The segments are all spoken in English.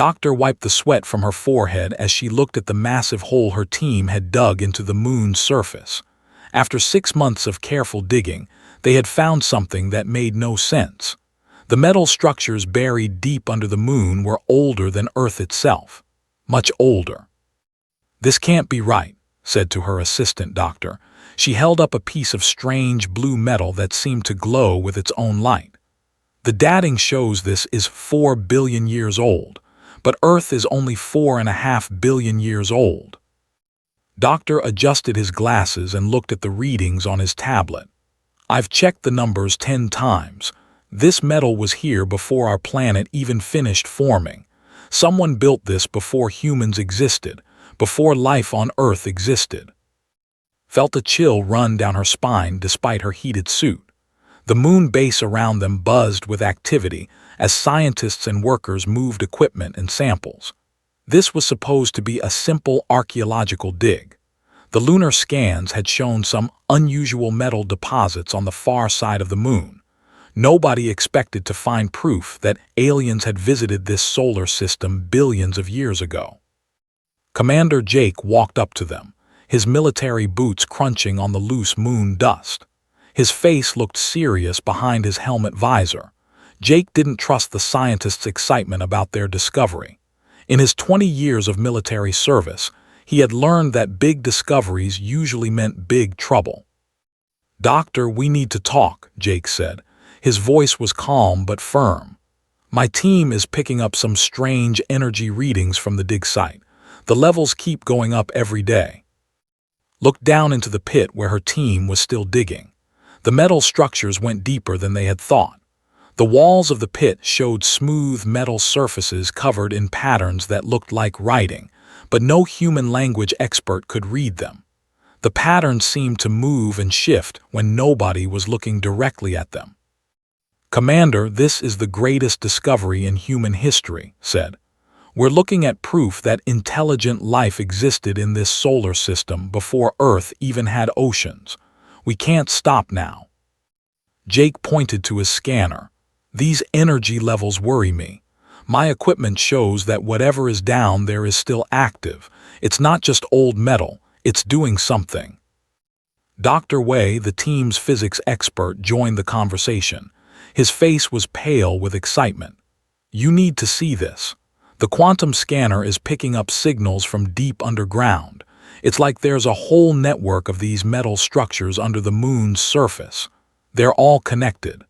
Doctor wiped the sweat from her forehead as she looked at the massive hole her team had dug into the moon's surface. After 6 months of careful digging, they had found something that made no sense. The metal structures buried deep under the moon were older than Earth itself. Much older. "This can't be right," said to her assistant doctor. She held up a piece of strange blue metal that seemed to glow with its own light. "The dating shows this is 4 billion years old, but Earth is only 4.5 billion years old." Doctor adjusted his glasses and looked at the readings on his tablet. "I've checked the numbers 10 times. This metal was here before our planet even finished forming. Someone built this before humans existed, before life on Earth existed." Felt a chill run down her spine despite her heated suit. The moon base around them buzzed with activity as scientists and workers moved equipment and samples. This was supposed to be a simple archaeological dig. The lunar scans had shown some unusual metal deposits on the far side of the moon. Nobody expected to find proof that aliens had visited this solar system billions of years ago. Commander Jake walked up to them, his military boots crunching on the loose moon dust. His face looked serious behind his helmet visor. Jake didn't trust the scientists' excitement about their discovery. In his 20 years of military service, he had learned that big discoveries usually meant big trouble. "Doctor, we need to talk," Jake said. His voice was calm but firm. "My team is picking up some strange energy readings from the dig site. The levels keep going up every day." Looked down into the pit where her team was still digging. The metal structures went deeper than they had thought. The walls of the pit showed smooth metal surfaces covered in patterns that looked like writing, but no human language expert could read them. The patterns seemed to move and shift when nobody was looking directly at them. "Commander, this is the greatest discovery in human history," said. "We're looking at proof that intelligent life existed in this solar system before Earth even had oceans. We can't stop now." Jake pointed to his scanner. "These energy levels worry me. My equipment shows that whatever is down there is still active. It's not just old metal, it's doing something." Dr. Wei, the team's physics expert, joined the conversation. His face was pale with excitement. "You need to see this. The quantum scanner is picking up signals from deep underground. It's like there's a whole network of these metal structures under the moon's surface. They're all connected."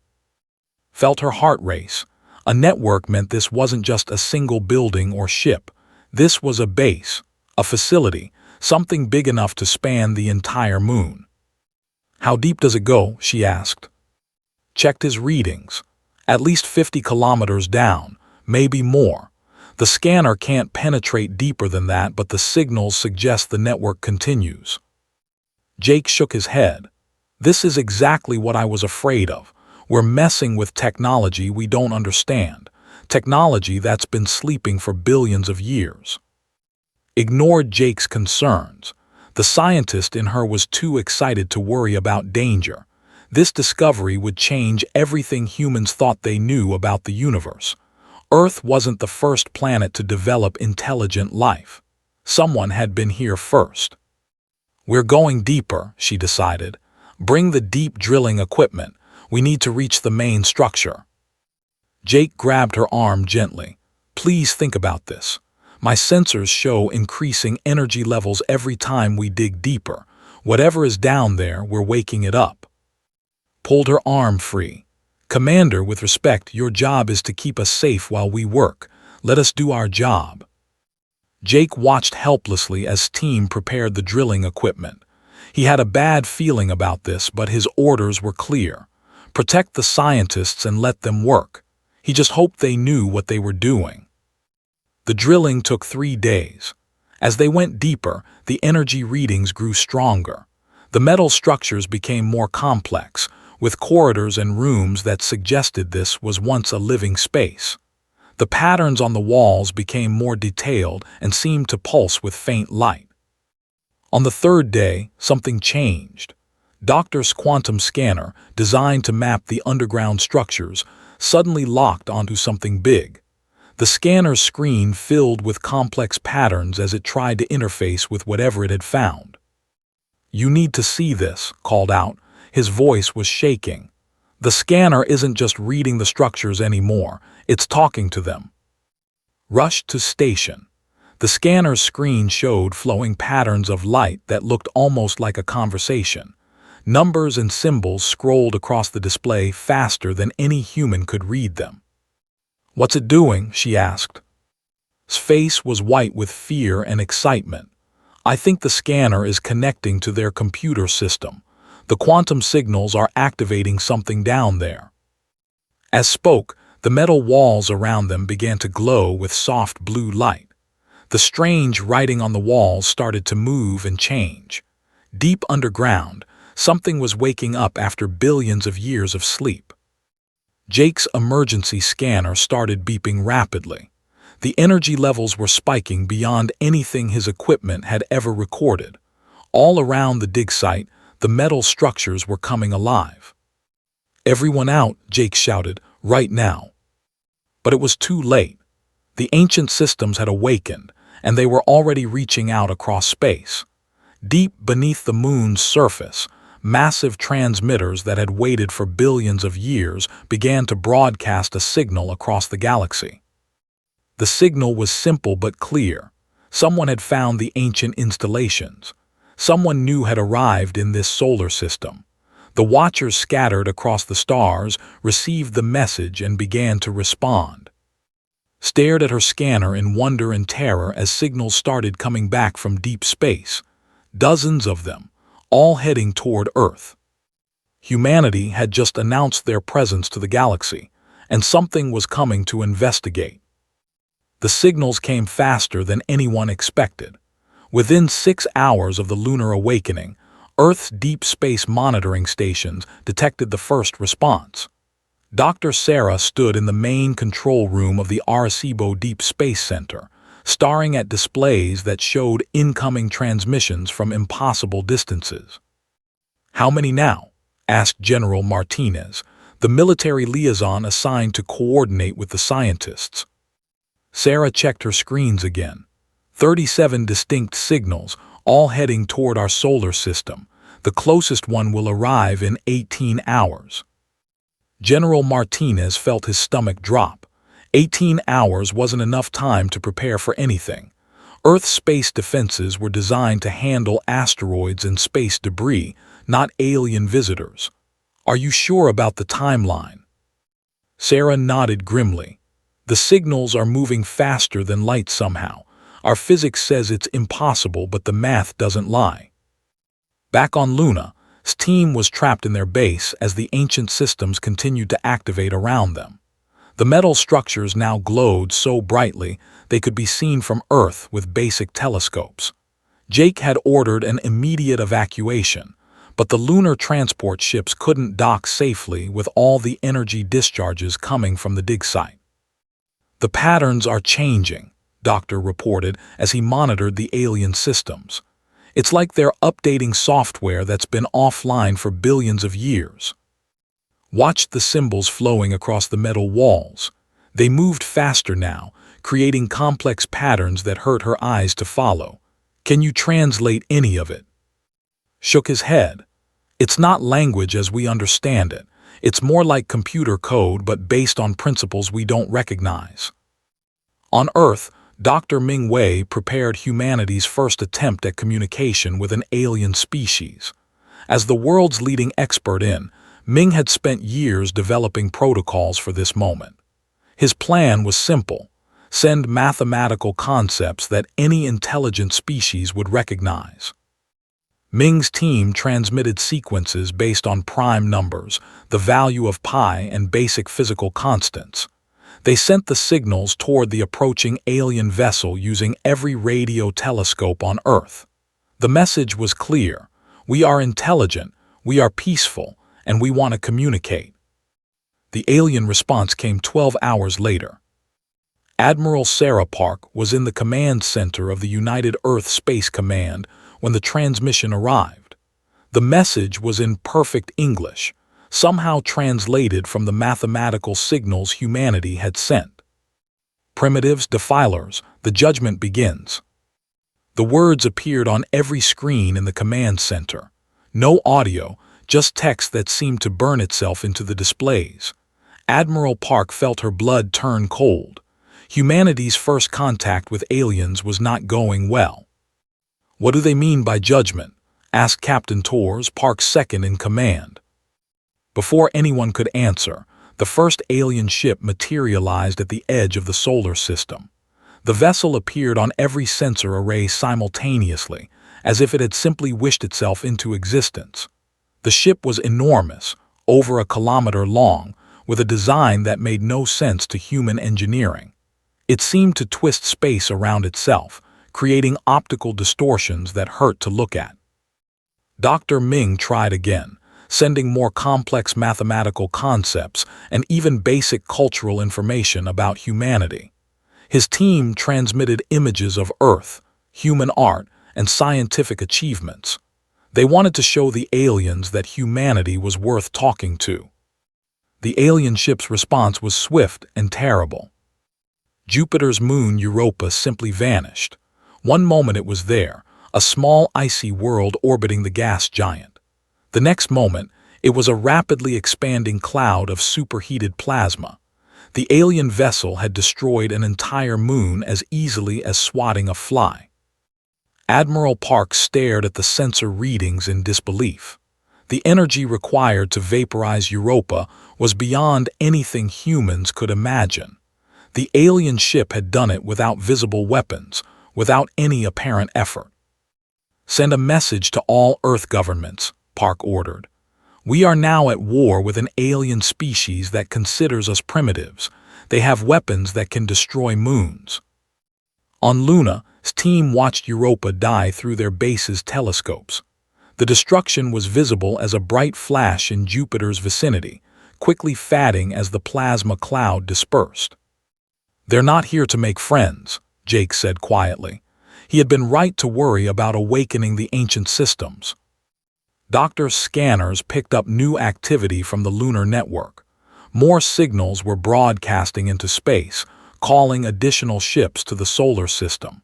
Felt her heart race. A network meant this wasn't just a single building or ship. This was a base, a facility, something big enough to span the entire moon. "How deep does it go?" she asked. Checked his readings. At least 50 kilometers down, maybe more. The scanner can't penetrate deeper than that, but the signals suggest the network continues. Jake shook his head. "This is exactly what I was afraid of. We're messing with technology we don't understand. Technology that's been sleeping for billions of years." Ignored Jake's concerns. The scientist in her was too excited to worry about danger. This discovery would change everything humans thought they knew about the universe. Earth wasn't the first planet to develop intelligent life. Someone had been here first. "We're going deeper," she decided. "Bring the deep drilling equipment. We need to reach the main structure." Jake grabbed her arm gently. "Please think about this. My sensors show increasing energy levels every time we dig deeper. Whatever is down there, we're waking it up." Pulled her arm free. "Commander, with respect, your job is to keep us safe while we work. Let us do our job." Jake watched helplessly as team prepared the drilling equipment. He had a bad feeling about this, but his orders were clear. Protect the scientists and let them work. He just hoped they knew what they were doing. The drilling took 3 days. As they went deeper, the energy readings grew stronger. The metal structures became more complex, with corridors and rooms that suggested this was once a living space. The patterns on the walls became more detailed and seemed to pulse with faint light. On the 3rd day, something changed. Doctor's quantum scanner, designed to map the underground structures, suddenly locked onto something big. The scanner's screen filled with complex patterns as it tried to interface with whatever it had found. "You need to see this," called out. His voice was shaking. "The scanner isn't just reading the structures anymore, it's talking to them." Rushed to station. The scanner's screen showed flowing patterns of light that looked almost like a conversation. Numbers and symbols scrolled across the display faster than any human could read them. "What's it doing?" she asked. His face was white with fear and excitement. "I think the scanner is connecting to their computer system. The quantum signals are activating something down there." As spoke, the metal walls around them began to glow with soft blue light. The strange writing on the walls started to move and change. Deep underground, something was waking up after billions of years of sleep. Jake's emergency scanner started beeping rapidly. The energy levels were spiking beyond anything his equipment had ever recorded. All around the dig site, the metal structures were coming alive. "Everyone out," Jake shouted, "right now." But it was too late. The ancient systems had awakened, and they were already reaching out across space. Deep beneath the moon's surface, massive transmitters that had waited for billions of years began to broadcast a signal across the galaxy. The signal was simple but clear. Someone had found the ancient installations. Someone new had arrived in this solar system. The watchers scattered across the stars received the message and began to respond. Stared at her scanner in wonder and terror as signals started coming back from deep space. Dozens of them, all heading toward Earth. Humanity had just announced their presence to the galaxy, and something was coming to investigate. The signals came faster than anyone expected. Within 6 hours of the lunar awakening, Earth's deep space monitoring stations detected the first response. Dr. Sarah stood in the main control room of the Arecibo Deep Space Center, staring at displays that showed incoming transmissions from impossible distances. "How many now?" asked General Martinez, the military liaison assigned to coordinate with the scientists. Sarah checked her screens again. 37 distinct signals, all heading toward our solar system. The closest one will arrive in 18 hours. General Martinez felt his stomach drop. 18 hours wasn't enough time to prepare for anything. Earth's space defenses were designed to handle asteroids and space debris, not alien visitors. "Are you sure about the timeline?" Sarah nodded grimly. "The signals are moving faster than light somehow. Our physics says it's impossible, but the math doesn't lie." Back on Luna, his team was trapped in their base as the ancient systems continued to activate around them. The metal structures now glowed so brightly they could be seen from Earth with basic telescopes. Jake had ordered an immediate evacuation, but the lunar transport ships couldn't dock safely with all the energy discharges coming from the dig site. "The patterns are changing," Doctor reported as he monitored the alien systems. "It's like they're updating software that's been offline for billions of years." Watched the symbols flowing across the metal walls. They moved faster now, creating complex patterns that hurt her eyes to follow. "Can you translate any of it?" Shook his head. "It's not language as we understand it. It's more like computer code but based on principles we don't recognize." On Earth, Dr. Ming Wei prepared humanity's first attempt at communication with an alien species. As the world's leading expert in, Ming had spent years developing protocols for this moment. His plan was simple: send mathematical concepts that any intelligent species would recognize. Ming's team transmitted sequences based on prime numbers, the value of pi, and basic physical constants. They sent the signals toward the approaching alien vessel using every radio telescope on Earth. The message was clear: we are intelligent, we are peaceful, and we want to communicate. The alien response came 12 hours later. Admiral Sarah Park was in the command center of the United Earth Space Command when the transmission arrived. The message was in perfect English, somehow translated from the mathematical signals humanity had sent. "Primitives, defilers, the judgment begins." The words appeared on every screen in the command center. No audio, just text that seemed to burn itself into the displays. Admiral Park felt her blood turn cold. Humanity's first contact with aliens was not going well. "What do they mean by judgment?" asked Captain Torres, Park's second in command. Before anyone could answer, the first alien ship materialized at the edge of the solar system. The vessel appeared on every sensor array simultaneously, as if it had simply wished itself into existence. The ship was enormous, over a kilometer long, with a design that made no sense to human engineering. It seemed to twist space around itself, creating optical distortions that hurt to look at. Dr. Ming tried again, sending more complex mathematical concepts and even basic cultural information about humanity. His team transmitted images of Earth, human art, and scientific achievements. They wanted to show the aliens that humanity was worth talking to. The alien ship's response was swift and terrible. Jupiter's moon Europa simply vanished. One moment it was there, a small icy world orbiting the gas giant. The next moment, it was a rapidly expanding cloud of superheated plasma. The alien vessel had destroyed an entire moon as easily as swatting a fly. Admiral Park stared at the sensor readings in disbelief. The energy required to vaporize Europa was beyond anything humans could imagine. The alien ship had done it without visible weapons, without any apparent effort. "Send a message to all Earth governments," Park ordered. "We are now at war with an alien species that considers us primitives. They have weapons that can destroy moons." On Luna, his team watched Europa die through their base's telescopes. The destruction was visible as a bright flash in Jupiter's vicinity, quickly fading as the plasma cloud dispersed. "They're not here to make friends," Jake said quietly. He had been right to worry about awakening the ancient systems. Doctor's scanners picked up new activity from the lunar network. More signals were broadcasting into space, calling additional ships to the solar system.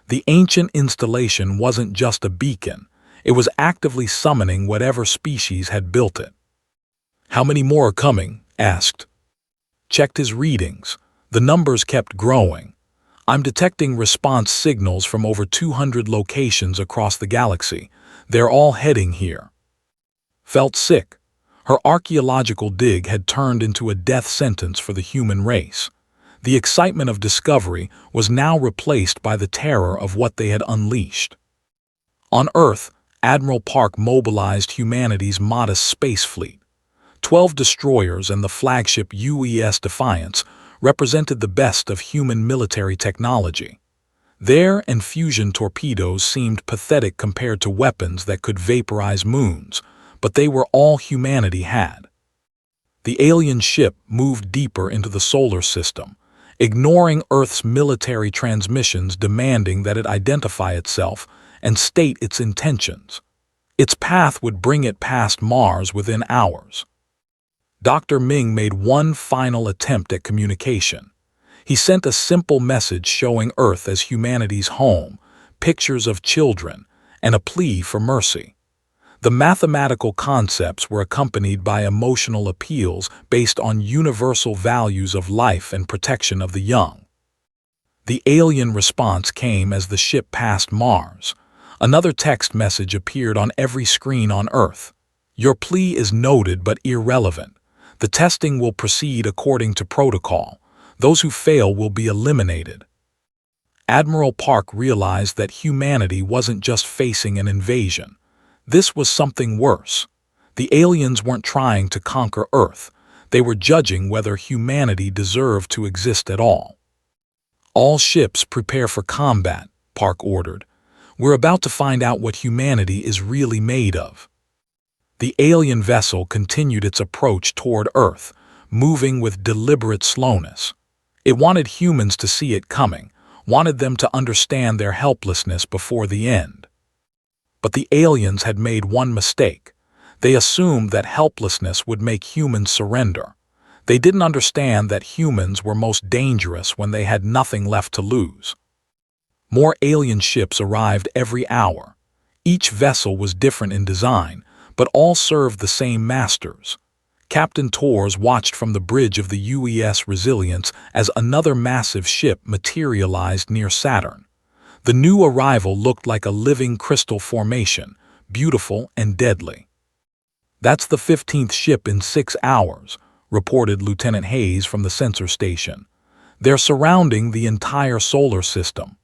The ancient installation wasn't just a beacon, it was actively summoning whatever species had built it. "How many more are coming?" asked. Checked his readings. The numbers kept growing. "I'm detecting response signals from over 200 locations across the galaxy. They're all heading here." Felt sick. Her archaeological dig had turned into a death sentence for the human race. The excitement of discovery was now replaced by the terror of what they had unleashed. On Earth, Admiral Park mobilized humanity's modest space fleet. 12 destroyers and the flagship UES Defiance represented the best of human military technology. Their and fusion torpedoes seemed pathetic compared to weapons that could vaporize moons, but they were all humanity had. The alien ship moved deeper into the solar system, ignoring Earth's military transmissions demanding that it identify itself and state its intentions. Its path would bring it past Mars within hours. Dr. Ming made one final attempt at communication. He sent a simple message showing Earth as humanity's home, pictures of children, and a plea for mercy. The mathematical concepts were accompanied by emotional appeals based on universal values of life and protection of the young. The alien response came as the ship passed Mars. Another text message appeared on every screen on Earth. "Your plea is noted but irrelevant. The testing will proceed according to protocol. Those who fail will be eliminated." Admiral Park realized that humanity wasn't just facing an invasion. This was something worse. The aliens weren't trying to conquer Earth. They were judging whether humanity deserved to exist at all. "All ships prepare for combat," Park ordered. "We're about to find out what humanity is really made of." The alien vessel continued its approach toward Earth, moving with deliberate slowness. It wanted humans to see it coming, wanted them to understand their helplessness before the end. But the aliens had made one mistake. They assumed that helplessness would make humans surrender. They didn't understand that humans were most dangerous when they had nothing left to lose. More alien ships arrived every hour. Each vessel was different in design, but all served the same masters. Captain Torres watched from the bridge of the UES Resilience as another massive ship materialized near Saturn. The new arrival looked like a living crystal formation, beautiful and deadly. "That's the 15th ship in 6 hours," reported Lieutenant Hayes from the sensor station. "They're surrounding the entire solar system."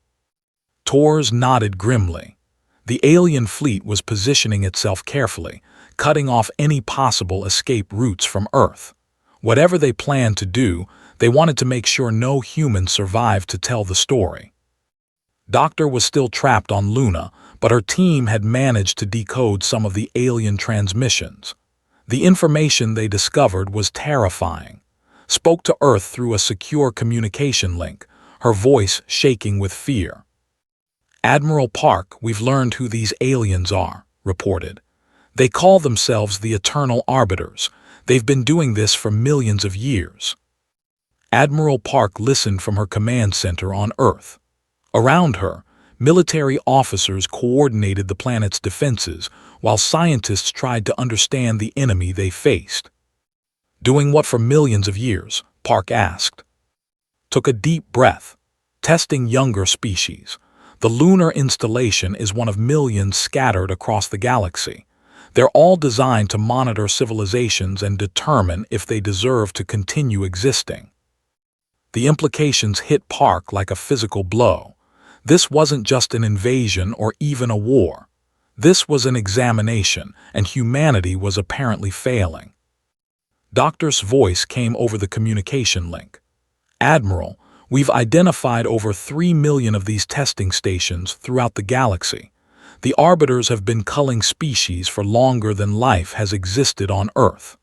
Torres nodded grimly. The alien fleet was positioning itself carefully, cutting off any possible escape routes from Earth. Whatever they planned to do, they wanted to make sure no humans survived to tell the story. Doctor was still trapped on Luna, but her team had managed to decode some of the alien transmissions. The information they discovered was terrifying. Spoke to Earth through a secure communication link, her voice shaking with fear. "Admiral Park, we've learned who these aliens are," reported. "They call themselves the Eternal Arbiters. They've been doing this for millions of years." Admiral Park listened from her command center on Earth. Around her, military officers coordinated the planet's defenses, while scientists tried to understand the enemy they faced. "Doing what for millions of years?" Park asked. Took a deep breath. "Testing younger species. The lunar installation is one of millions scattered across the galaxy. They're all designed to monitor civilizations and determine if they deserve to continue existing." The implications hit Park like a physical blow. This wasn't just an invasion or even a war. This was an examination, and humanity was apparently failing. Doctor's voice came over the communication link. "Admiral, we've identified over 3 million of these testing stations throughout the galaxy. The Arbiters have been culling species for longer than life has existed on Earth."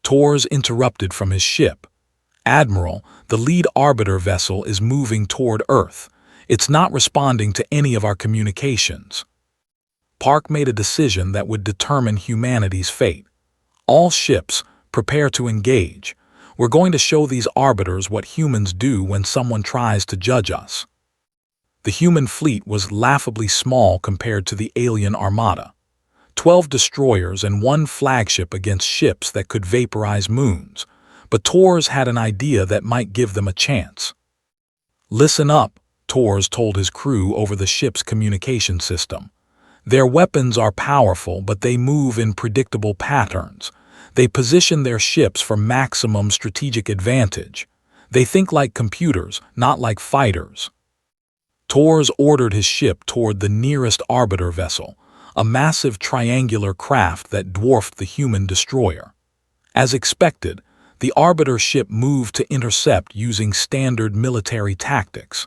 Torres interrupted from his ship. "Admiral, the lead Arbiter vessel is moving toward Earth. It's not responding to any of our communications." Park made a decision that would determine humanity's fate. "All ships, prepare to engage. We're going to show these Arbiters what humans do when someone tries to judge us." The human fleet was laughably small compared to the alien armada. 12 destroyers and 1 flagship against ships that could vaporize moons. But Torres had an idea that might give them a chance. "Listen up," Torres told his crew over the ship's communication system. "Their weapons are powerful, but they move in predictable patterns. They position their ships for maximum strategic advantage. They think like computers, not like fighters." Torres ordered his ship toward the nearest Arbiter vessel, a massive triangular craft that dwarfed the human destroyer. As expected, the Arbiter ship moved to intercept using standard military tactics.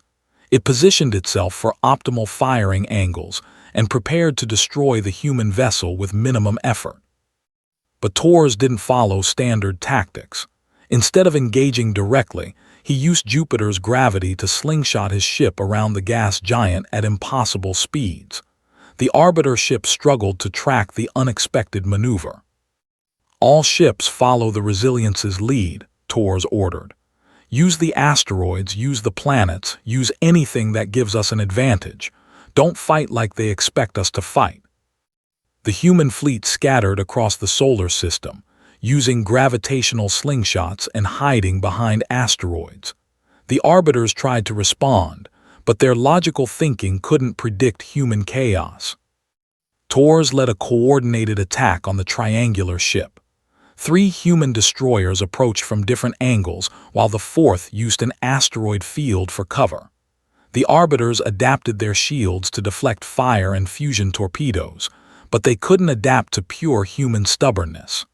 It positioned itself for optimal firing angles and prepared to destroy the human vessel with minimum effort. But Torres didn't follow standard tactics. Instead of engaging directly, he used Jupiter's gravity to slingshot his ship around the gas giant at impossible speeds. The Arbiter ship struggled to track the unexpected maneuver. "All ships follow the Resilience's lead," Torres ordered. "Use the asteroids, use the planets, use anything that gives us an advantage. Don't fight like they expect us to fight." The human fleet scattered across the solar system, using gravitational slingshots and hiding behind asteroids. The Arbiters tried to respond, but their logical thinking couldn't predict human chaos. Torres led a coordinated attack on the triangular ship. 3 human destroyers approached from different angles, while the 4th used an asteroid field for cover. The Arbiters adapted their shields to deflect fire and fusion torpedoes, but they couldn't adapt to pure human stubbornness.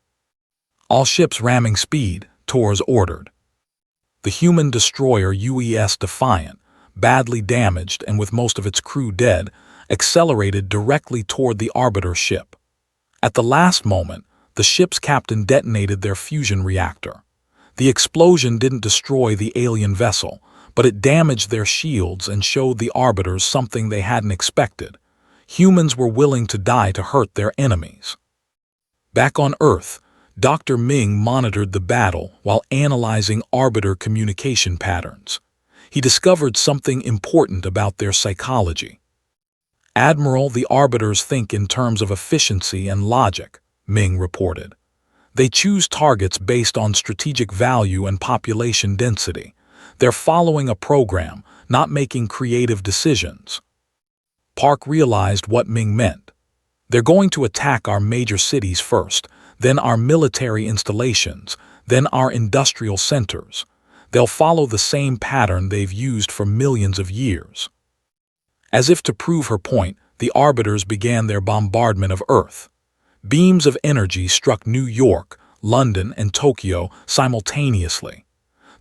"All ships ramming speed," Torres ordered. The human destroyer UES Defiant, badly damaged and with most of its crew dead, accelerated directly toward the Arbiter ship. At the last moment, the ship's captain detonated their fusion reactor. The explosion didn't destroy the alien vessel, but it damaged their shields and showed the Arbiters something they hadn't expected. Humans were willing to die to hurt their enemies. Back on Earth, Dr. Ming monitored the battle while analyzing arbiter communication patterns. He discovered something important about their psychology. "Admiral, the arbiters think in terms of efficiency and logic," Ming reported. "They choose targets based on strategic value and population density. They're following a program, not making creative decisions." Park realized what Ming meant. "They're going to attack our major cities first, then our military installations, then our industrial centers. They'll follow the same pattern they've used for millions of years." As if to prove her point, the arbiters began their bombardment of Earth. Beams of energy struck New York, London, and Tokyo simultaneously.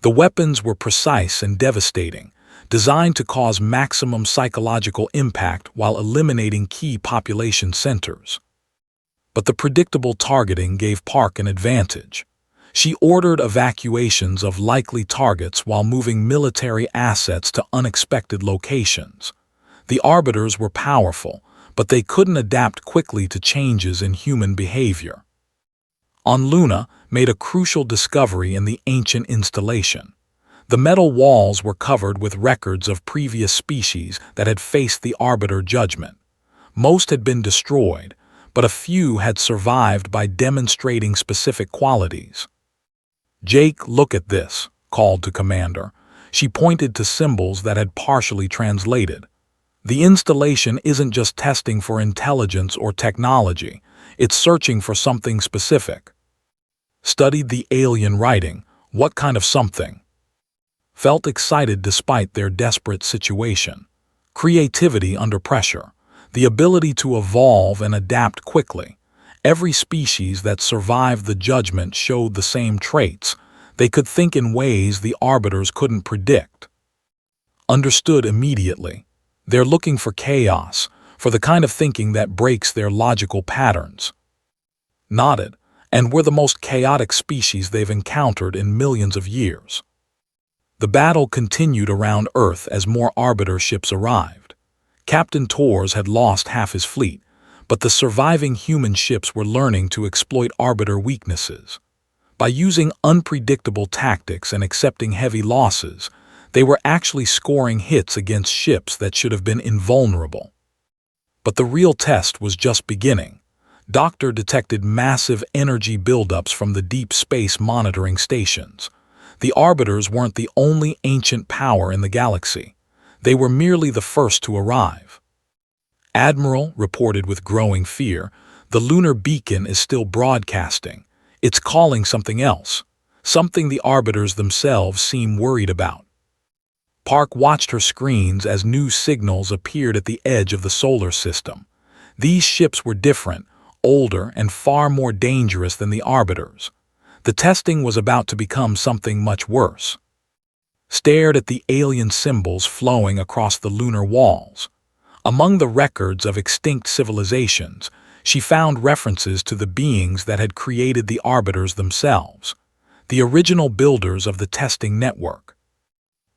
The weapons were precise and devastating, designed to cause maximum psychological impact while eliminating key population centers. But the predictable targeting gave Park an advantage. She ordered evacuations of likely targets while moving military assets to unexpected locations. The arbiters were powerful, but they couldn't adapt quickly to changes in human behavior. On Luna made a crucial discovery in the ancient installation. The metal walls were covered with records of previous species that had faced the arbiter judgment. Most had been destroyed, but a few had survived by demonstrating specific qualities. "Jake, look at this," called to Commander. She pointed to symbols that had partially translated. "The installation isn't just testing for intelligence or technology, it's searching for something specific." Studied the alien writing. What kind of something? Felt excited despite their desperate situation. Creativity under pressure. The ability to evolve and adapt quickly. Every species that survived the judgment showed the same traits. They could think in ways the arbiters couldn't predict. Understood immediately. They're looking for chaos, for the kind of thinking that breaks their logical patterns. Nodded. And we're the most chaotic species they've encountered in millions of years. The battle continued around Earth as more arbiter ships arrived. Captain Torres had lost half his fleet, but the surviving human ships were learning to exploit arbiter weaknesses. By using unpredictable tactics and accepting heavy losses, they were actually scoring hits against ships that should have been invulnerable. But the real test was just beginning. Doctor detected massive energy buildups from the deep space monitoring stations. The arbiters weren't the only ancient power in the galaxy. They were merely the first to arrive. "Admiral," reported with growing fear, "the lunar beacon is still broadcasting. It's calling something else, something the arbiters themselves seem worried about." Park watched her screens as new signals appeared at the edge of the solar system. These ships were different, older, and far more dangerous than the arbiters. The testing was about to become something much worse. Stared at the alien symbols flowing across the lunar walls. Among the records of extinct civilizations, she found references to the beings that had created the arbiters themselves, the original builders of the testing network.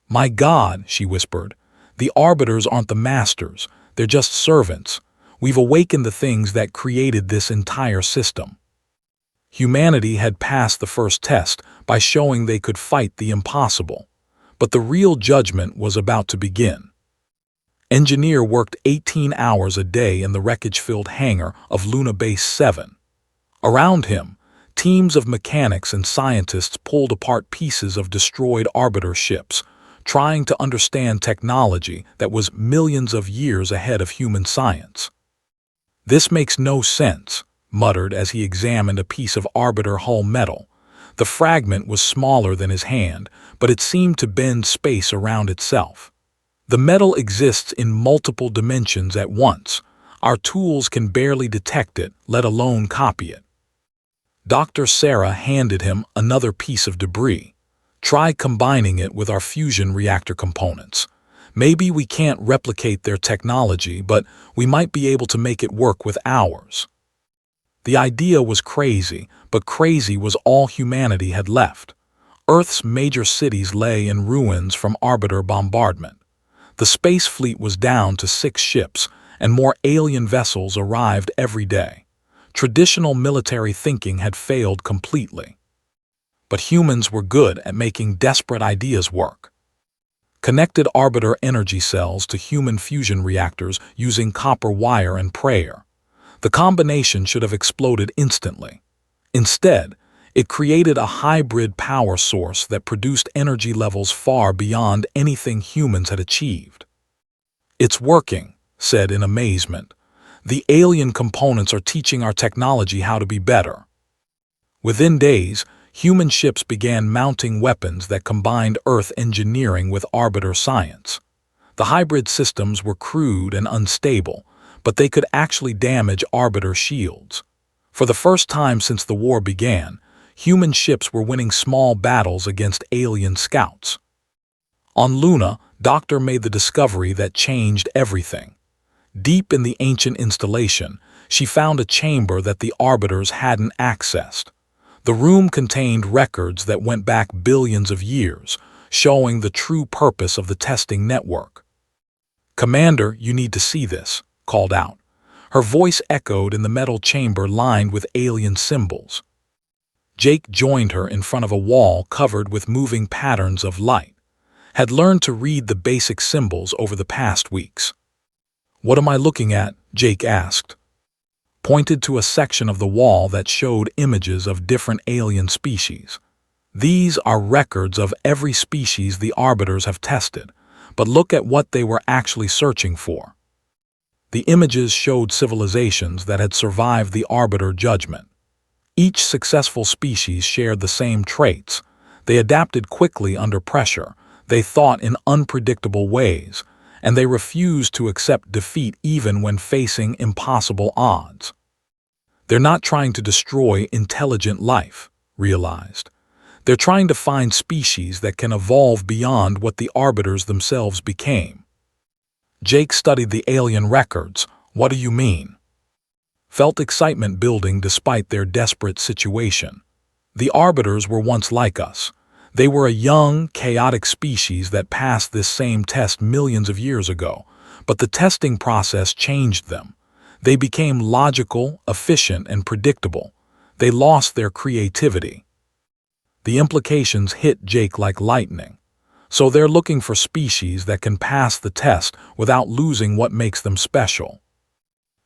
"My God," she whispered, "the arbiters aren't the masters, they're just servants. We've awakened the things that created this entire system." Humanity had passed the first test by showing they could fight the impossible, but the real judgment was about to begin. Engineer worked 18 hours a day in the wreckage-filled hangar of Luna Base 7. Around him, teams of mechanics and scientists pulled apart pieces of destroyed arbiter ships, trying to understand technology that was millions of years ahead of human science. "This makes no sense," muttered as he examined a piece of arbiter hull metal. The fragment was smaller than his hand, but it seemed to bend space around itself. "The metal exists in multiple dimensions at once. Our tools can barely detect it, let alone copy it." Dr. Sarah handed him another piece of debris. "Try combining it with our fusion reactor components. Maybe we can't replicate their technology, but we might be able to make it work with ours." The idea was crazy, but crazy was all humanity had left. Earth's major cities lay in ruins from arbiter bombardment. The space fleet was down to 6 ships, and more alien vessels arrived every day. Traditional military thinking had failed completely. But humans were good at making desperate ideas work. Connected arbiter energy cells to human fusion reactors using copper wire and prayer. The combination should have exploded instantly. Instead, it created a hybrid power source that produced energy levels far beyond anything humans had achieved. "It's working," said in amazement. "The alien components are teaching our technology how to be better." Within days, human ships began mounting weapons that combined Earth engineering with arbiter science. The hybrid systems were crude and unstable, but they could actually damage arbiter shields. For the first time since the war began, human ships were winning small battles against alien scouts. On Luna, Doctor made the discovery that changed everything. Deep in the ancient installation, she found a chamber that the arbiters hadn't accessed. The room contained records that went back billions of years, showing the true purpose of the testing network. "Commander, you need to see this," called out. Her voice echoed in the metal chamber lined with alien symbols. Jake joined her in front of a wall covered with moving patterns of light. Had learned to read the basic symbols over the past weeks. "What am I looking at?" Jake asked. Pointed to a section of the wall that showed images of different alien species. "These are records of every species the arbiters have tested, but look at what they were actually searching for." The images showed civilizations that had survived the arbiter judgment. Each successful species shared the same traits. They adapted quickly under pressure, they thought in unpredictable ways, and they refused to accept defeat even when facing impossible odds. "They're not trying to destroy intelligent life," realized. "They're trying to find species that can evolve beyond what the arbiters themselves became." Jake studied the alien records. "What do you mean?" Felt excitement building despite their desperate situation. The arbiters were once like us. They were a young, chaotic species that passed this same test millions of years ago, but the testing process changed them. They became logical, efficient, and predictable. They lost their creativity. The implications hit Jake like lightning. So they're looking for species that can pass the test without losing what makes them special.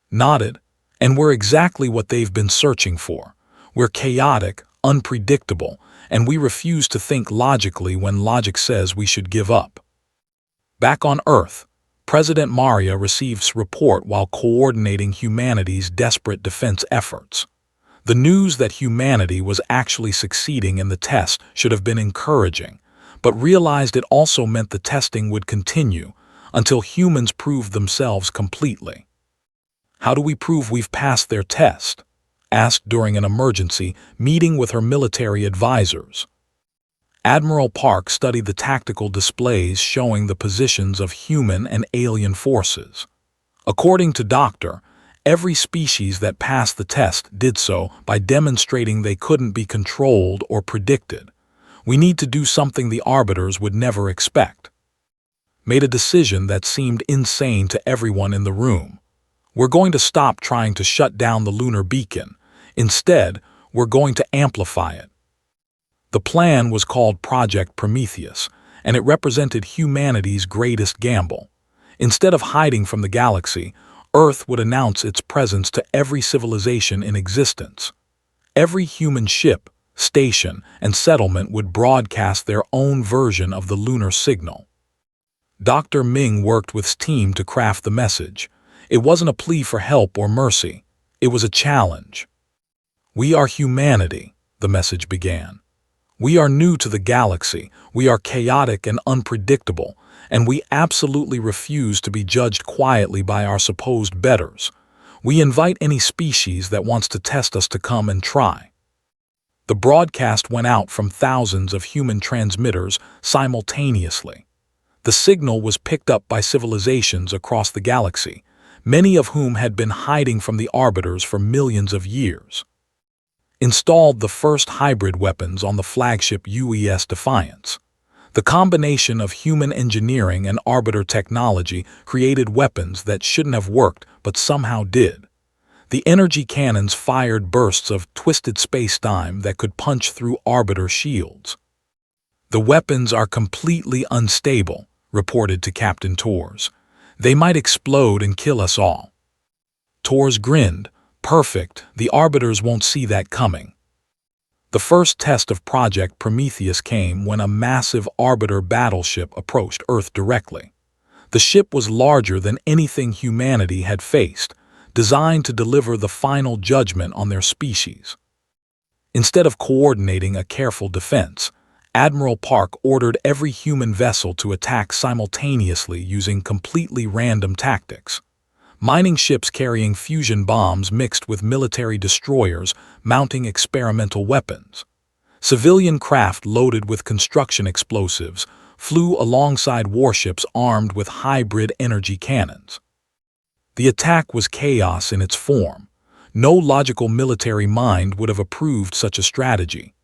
Nodded. "And we're exactly what they've been searching for. We're chaotic, unpredictable, and we refuse to think logically when logic says we should give up." Back on Earth, President Maria receives report while coordinating humanity's desperate defense efforts. The news that humanity was actually succeeding in the test should have been encouraging, but realized it also meant the testing would continue until humans proved themselves completely. "How do we prove we've passed their test?" asked during an emergency meeting with her military advisors. Admiral Park studied the tactical displays showing the positions of human and alien forces. According to Doctor, every species that passed the test did so by demonstrating they couldn't be controlled or predicted. "We need to do something the arbiters would never expect." Made a decision that seemed insane to everyone in the room. "We're going to stop trying to shut down the lunar beacon. Instead, we're going to amplify it." The plan was called Project Prometheus, and it represented humanity's greatest gamble. Instead of hiding from the galaxy, Earth would announce its presence to every civilization in existence. Every human ship, station, and settlement would broadcast their own version of the lunar signal. Dr. Ming worked with his team to craft the message. It wasn't a plea for help or mercy. It was a challenge. "We are humanity," the message began. "We are new to the galaxy, we are chaotic and unpredictable, and we absolutely refuse to be judged quietly by our supposed betters. We invite any species that wants to test us to come and try." The broadcast went out from thousands of human transmitters simultaneously. The signal was picked up by civilizations across the galaxy, many of whom had been hiding from the arbiters for millions of years. Installed the first hybrid weapons on the flagship UES Defiance. The combination of human engineering and arbiter technology created weapons that shouldn't have worked but somehow did. The energy cannons fired bursts of twisted space-time that could punch through orbiter shields. "The weapons are completely unstable," reported to Captain Torres. "They might explode and kill us all." Torres grinned. "Perfect, the arbiters won't see that coming." The first test of Project Prometheus came when a massive arbiter battleship approached Earth directly. The ship was larger than anything humanity had faced, designed to deliver the final judgment on their species. Instead of coordinating a careful defense, Admiral Park ordered every human vessel to attack simultaneously using completely random tactics. Mining ships carrying fusion bombs mixed with military destroyers mounting experimental weapons. Civilian craft loaded with construction explosives flew alongside warships armed with hybrid energy cannons. The attack was chaos in its form. No logical military mind would have approved such a strategy.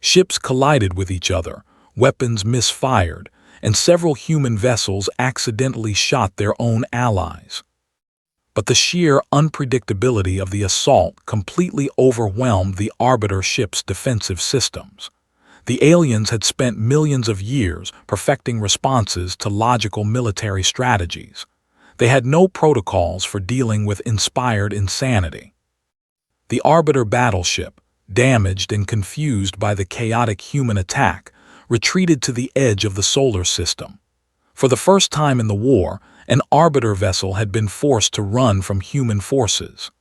Ships collided with each other, weapons misfired, and several human vessels accidentally shot their own allies. But the sheer unpredictability of the assault completely overwhelmed the arbiter ship's defensive systems. The aliens had spent millions of years perfecting responses to logical military strategies. They had no protocols for dealing with inspired insanity. The arbiter battleship, damaged and confused by the chaotic human attack, retreated to the edge of the solar system. For the first time in the war, an arbiter vessel had been forced to run from human forces.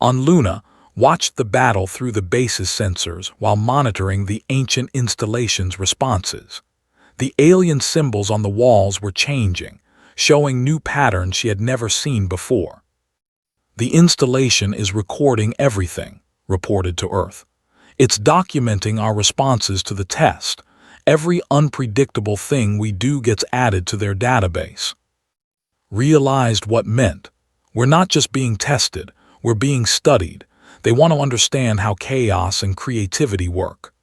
On Luna, watched the battle through the base's sensors while monitoring the ancient installation's responses. The alien symbols on the walls were changing, showing new patterns she had never seen before. "The installation is recording everything," reported to Earth. "It's documenting our responses to the test. Every unpredictable thing we do gets added to their database." Realized what meant. We're not just being tested, we're being studied. They want to understand how chaos and creativity work.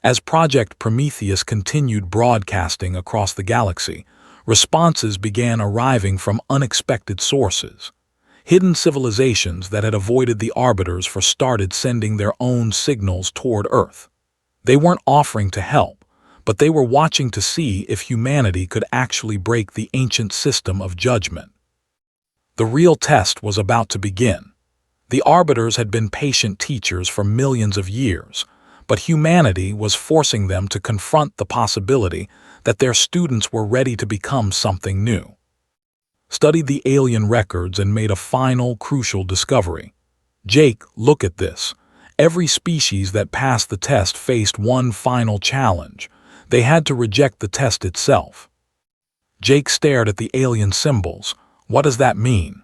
As Project Prometheus continued broadcasting across the galaxy, responses began arriving from unexpected sources. Hidden civilizations that had avoided the arbiters started sending their own signals toward Earth. They weren't offering to help, but they were watching to see if humanity could actually break the ancient system of judgment. The real test was about to begin. The arbiters had been patient teachers for millions of years, but humanity was forcing them to confront the possibility that their students were ready to become something new. Studied the alien records and made a final, crucial discovery. "Jake, look at this. Every species that passed the test faced one final challenge. They had to reject the test itself." Jake stared at the alien symbols. "What does that mean?"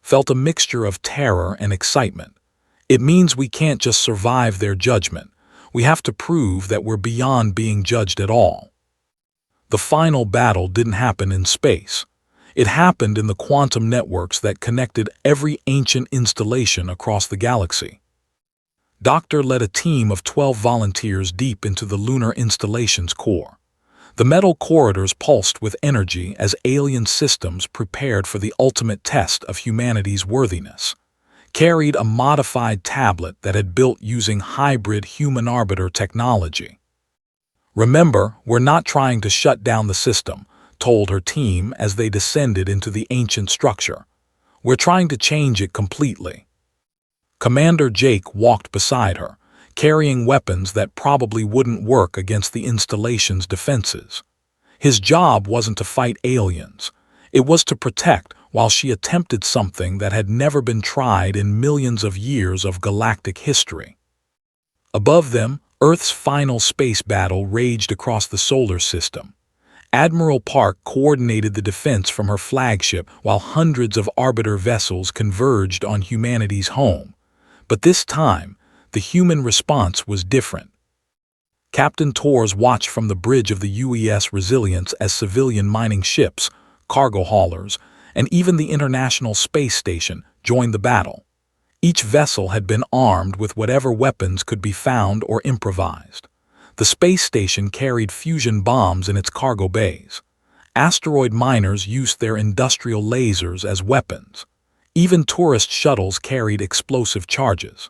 Felt a mixture of terror and excitement. "It means we can't just survive their judgment. We have to prove that we're beyond being judged at all." The final battle didn't happen in space. It happened in the quantum networks that connected every ancient installation across the galaxy. Doctor led a team of 12 volunteers deep into the lunar installation's core. The metal corridors pulsed with energy as alien systems prepared for the ultimate test of humanity's worthiness. Carried a modified tablet that had built using hybrid human arbiter technology. "Remember, we're not trying to shut down the system," told her team as they descended into the ancient structure. "We're trying to change it completely." Commander Jake walked beside her, carrying weapons that probably wouldn't work against the installation's defenses. His job wasn't to fight aliens. It was to protect while she attempted something that had never been tried in millions of years of galactic history. Above them, Earth's final space battle raged across the solar system. Admiral Park coordinated the defense from her flagship while hundreds of arbiter vessels converged on humanity's home. But this time, the human response was different. Captain Torres watched from the bridge of the UES Resilience as civilian mining ships, cargo haulers, and even the International Space Station joined the battle. Each vessel had been armed with whatever weapons could be found or improvised. The space station carried fusion bombs in its cargo bays. Asteroid miners used their industrial lasers as weapons. Even tourist shuttles carried explosive charges.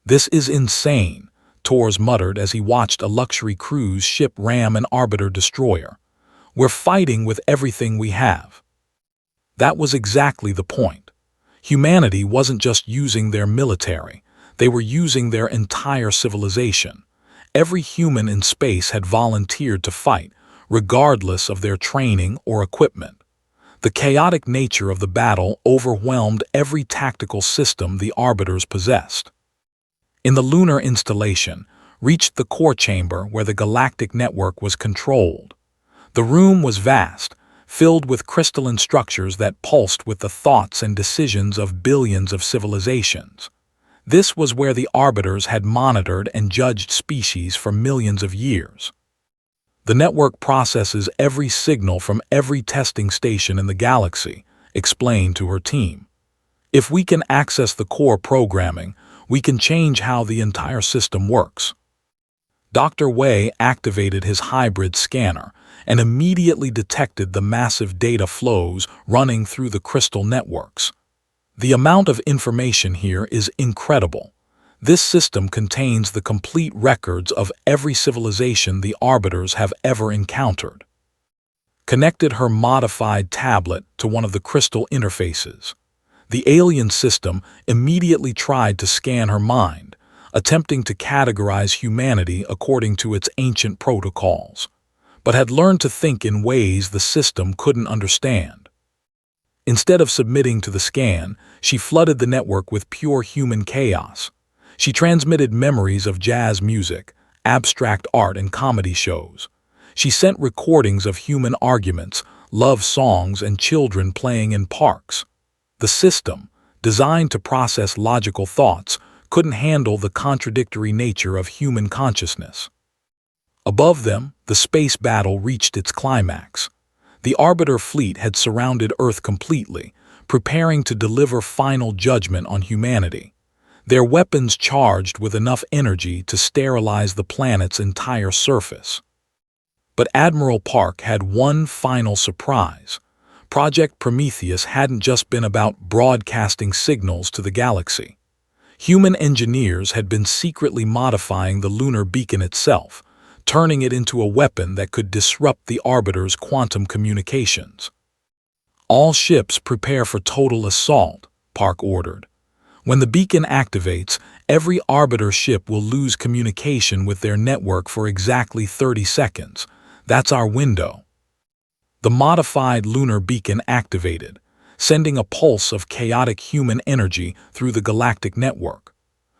"This is insane," Torres muttered as he watched a luxury cruise ship ram an Arbiter destroyer. "We're fighting with everything we have." That was exactly the point. Humanity wasn't just using their military, they were using their entire civilization. Every human in space had volunteered to fight, regardless of their training or equipment. The chaotic nature of the battle overwhelmed every tactical system the Arbiters possessed. In the lunar installation, reached the core chamber where the galactic network was controlled. The room was vast, filled with crystalline structures that pulsed with the thoughts and decisions of billions of civilizations. This was where the Arbiters had monitored and judged species for millions of years. "The network processes every signal from every testing station in the galaxy," explained to her team. "If we can access the core programming, we can change how the entire system works." Dr. Wei activated his hybrid scanner and immediately detected the massive data flows running through the crystal networks. "The amount of information here is incredible. This system contains the complete records of every civilization the Arbiters have ever encountered." Connected her modified tablet to one of the crystal interfaces. The alien system immediately tried to scan her mind, attempting to categorize humanity according to its ancient protocols, but had learned to think in ways the system couldn't understand. Instead of submitting to the scan, she flooded the network with pure human chaos. She transmitted memories of jazz music, abstract art, and comedy shows. She sent recordings of human arguments, love songs, and children playing in parks. The system, designed to process logical thoughts, couldn't handle the contradictory nature of human consciousness. Above them, the space battle reached its climax. The Arbiter fleet had surrounded Earth completely, preparing to deliver final judgment on humanity. Their weapons charged with enough energy to sterilize the planet's entire surface. But Admiral Park had one final surprise. Project Prometheus hadn't just been about broadcasting signals to the galaxy. Human engineers had been secretly modifying the lunar beacon itself, turning it into a weapon that could disrupt the Arbiter's quantum communications. "All ships prepare for total assault," Park ordered. "When the beacon activates, every Arbiter ship will lose communication with their network for exactly 30 seconds. That's our window." The modified lunar beacon activated, sending a pulse of chaotic human energy through the galactic network.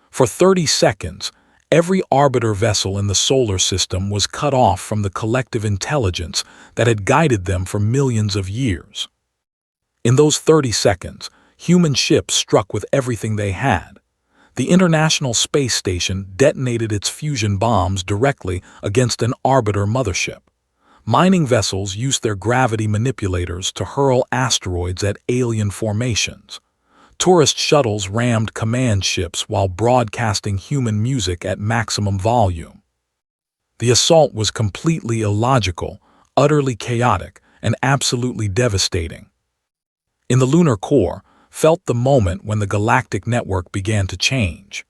For 30 seconds, every Arbiter vessel in the solar system was cut off from the collective intelligence that had guided them for millions of years. In those 30 seconds, human ships struck with everything they had. The International Space Station detonated its fusion bombs directly against an Arbiter mothership. Mining vessels used their gravity manipulators to hurl asteroids at alien formations. Tourist shuttles rammed command ships while broadcasting human music at maximum volume. The assault was completely illogical, utterly chaotic, and absolutely devastating. In the lunar core, felt the moment when the galactic network began to change.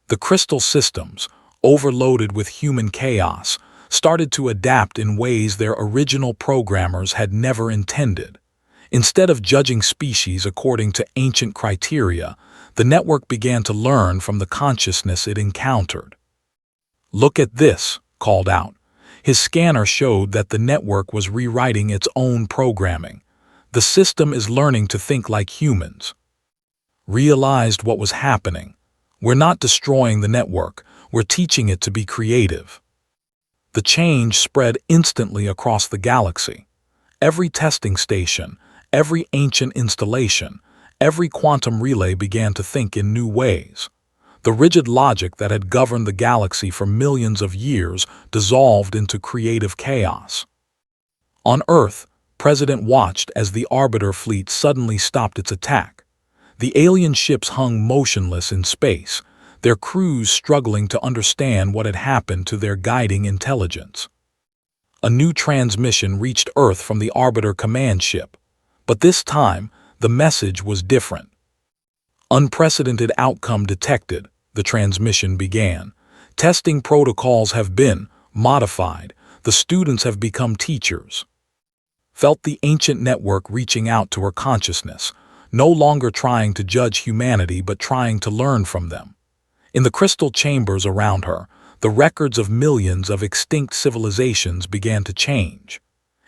The crystal systems, overloaded with human chaos, started to adapt in ways their original programmers had never intended. Instead of judging species according to ancient criteria, the network began to learn from the consciousness it encountered. "Look at this," called out. His scanner showed that the network was rewriting its own programming. "The system is learning to think like humans." Realized what was happening. "We're not destroying the network, we're teaching it to be creative." The change spread instantly across the galaxy. Every testing station, every ancient installation, every quantum relay began to think in new ways. The rigid logic that had governed the galaxy for millions of years dissolved into creative chaos. On Earth, President watched as the Arbiter fleet suddenly stopped its attack. The alien ships hung motionless in space, their crews struggling to understand what had happened to their guiding intelligence. A new transmission reached Earth from the Arbiter command ship, but this time the message was different. Unprecedented outcome detected, the transmission began. Testing protocols have been modified. The students have become teachers. Felt the ancient network reaching out to her consciousness, no longer trying to judge humanity but trying to learn from them. In the crystal chambers around her, the records of millions of extinct civilizations began to change.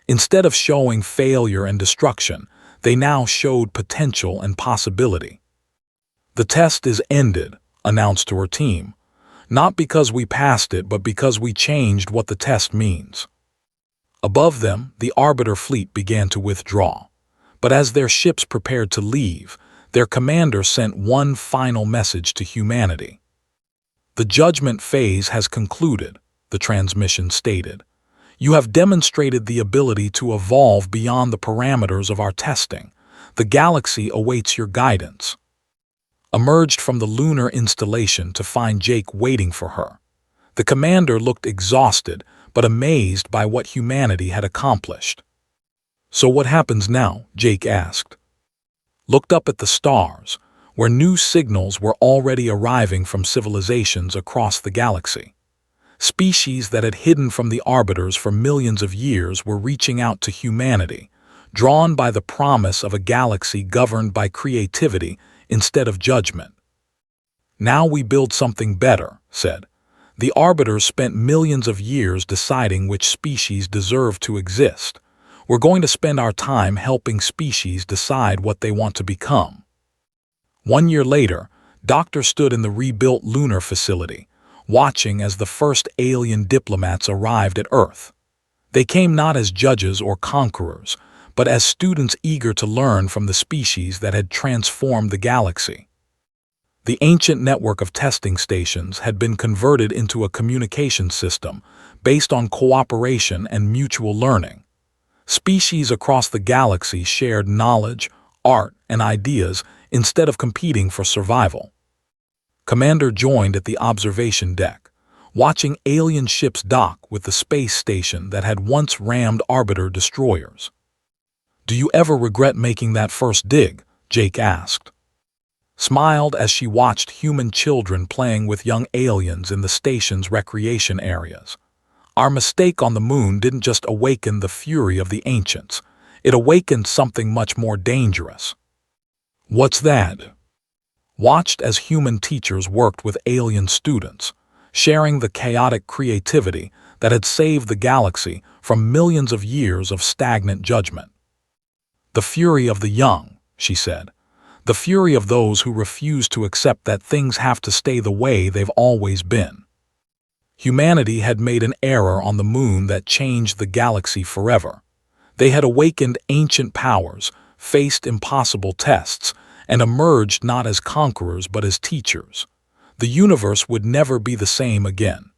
Instead of showing failure and destruction, they now showed potential and possibility. "The test is ended," announced to her team. "Not because we passed it, but because we changed what the test means." Above them, the Arbiter fleet began to withdraw. But as their ships prepared to leave, their commander sent one final message to humanity. "The judgment phase has concluded," the transmission stated. "You have demonstrated the ability to evolve beyond the parameters of our testing. The galaxy awaits your guidance." Emerged from the lunar installation to find Jake waiting for her. The commander looked exhausted, but amazed by what humanity had accomplished. "So what happens now?" Jake asked. Looked up at the stars, where new signals were already arriving from civilizations across the galaxy. Species that had hidden from the Arbiters for millions of years were reaching out to humanity, drawn by the promise of a galaxy governed by creativity instead of judgment. "Now we build something better," said. "The Arbiters spent millions of years deciding which species deserve to exist. We're going to spend our time helping species decide what they want to become." 1 year later, Doctor stood in the rebuilt lunar facility, watching as the first alien diplomats arrived at Earth. They came not as judges or conquerors, but as students eager to learn from the species that had transformed the galaxy. The ancient network of testing stations had been converted into a communication system based on cooperation and mutual learning. Species across the galaxy shared knowledge, art, and ideas instead of competing for survival. Commander joined at the observation deck, watching alien ships dock with the space station that had once rammed Arbiter destroyers. "Do you ever regret making that first dig?" Jake asked. Smiled as she watched human children playing with young aliens in the station's recreation areas. "Our mistake on the moon didn't just awaken the fury of the ancients. It awakened something much more dangerous." "What's that?" Watched as human teachers worked with alien students, sharing the chaotic creativity that had saved the galaxy from millions of years of stagnant judgment. "The fury of the young," she said. "The fury of those who refuse to accept that things have to stay the way they've always been." Humanity had made an error on the moon that changed the galaxy forever. They had awakened ancient powers, faced impossible tests, and emerged not as conquerors but as teachers. The universe would never be the same again.